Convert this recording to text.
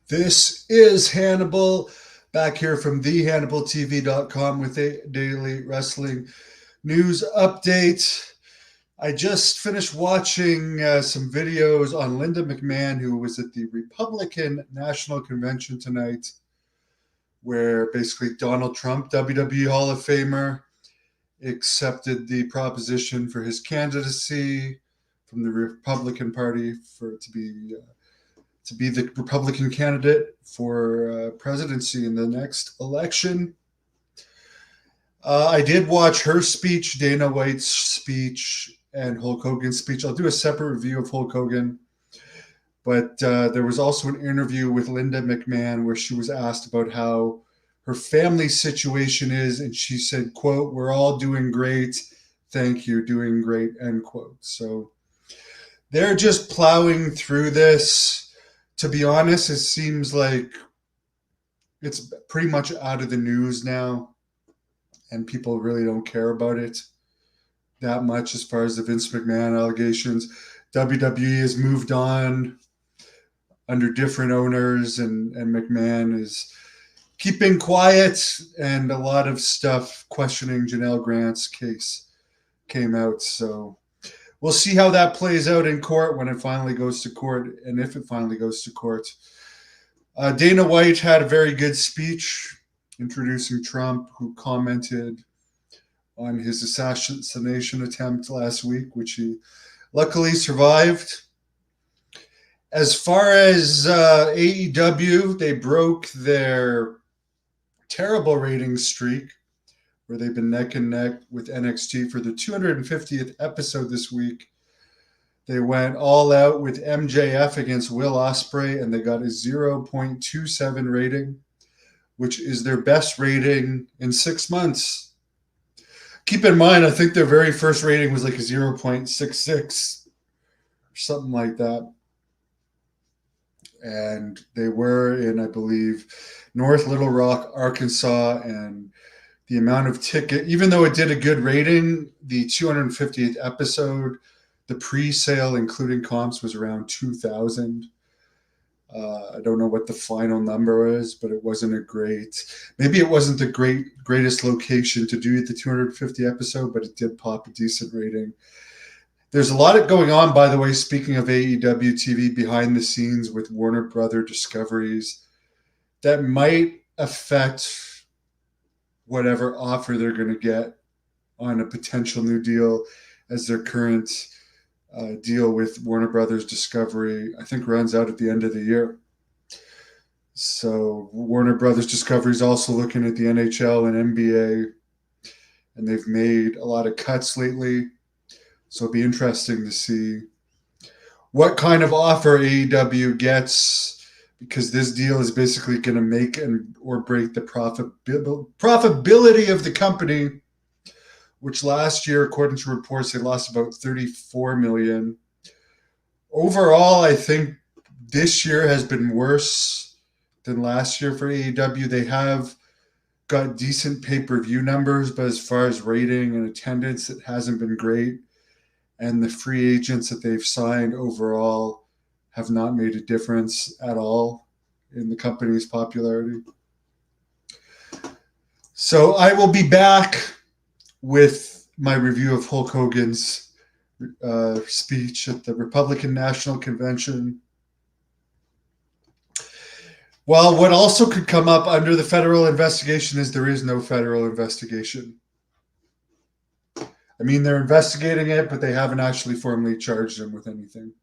This is Hannibal, back here from thehannibaltv.com with a daily wrestling news update. I just finished watching some videos on Linda McMahon, who was at the Republican National Convention tonight, where basically Donald Trump, WWE Hall of Famer, accepted the proposition for his candidacy from the Republican Party to be the Republican candidate for presidency in the next election. I did watch her speech, Dana White's speech, and Hulk Hogan's speech. I'll do a separate review of Hulk Hogan. But there was also an interview with Linda McMahon where she was asked about how her family situation is, and she said, quote, "We're all doing great. Thank you, doing great," end quote. So they're just plowing through this. To be honest, it seems like it's pretty much out of the news now, and people really don't care about it that much as far as the Vince McMahon allegations. WWE has moved on under different owners, and McMahon is keeping quiet, and a lot of stuff questioning Janelle Grant's case came out. So we'll see how that plays out in court when it finally goes to court, and if it finally goes to court. Dana White had a very good speech introducing Trump, who commented on his assassination attempt last week, which he luckily survived. As far as AEW, they broke their terrible ratings streak, where they've been neck and neck with NXT for the 250th episode this week. They went all out with MJF against Will Ospreay, and they got a 0.27 rating, which is their best rating in 6 months. Keep in mind, I think their very first rating was like a 0.66 or something like that. And they were in, I believe, North Little Rock, Arkansas, and the amount of ticket, even though it did a good rating, the 250th episode, the pre-sale, including comps, was around 2,000. I don't know what the final number is, but it wasn't maybe it wasn't the greatest location to do the 250 episode, but it did pop a decent rating. There's a lot going on, by the way, speaking of AEW TV, behind the scenes with Warner Brother Discoveries that might affect whatever offer they're going to get on a potential new deal, as their current deal with Warner Brothers Discovery, I think, runs out at the end of the year. So Warner Brothers Discovery is also looking at the NHL and NBA, and they've made a lot of cuts lately. So it'll be interesting to see what kind of offer AEW gets, because this deal is basically going to make or break the profitability of the company, which last year, according to reports, they lost about $34 million. Overall, I think this year has been worse than last year for AEW. They have got decent pay-per-view numbers, but as far as rating and attendance, it hasn't been great. And the free agents that they've signed overall have not made a difference at all in the company's popularity. So I will be back with my review of Hulk Hogan's speech at the Republican National Convention. Well, what also could come up under the federal investigation is there is no federal investigation. I mean, they're investigating it, but they haven't actually formally charged him with anything.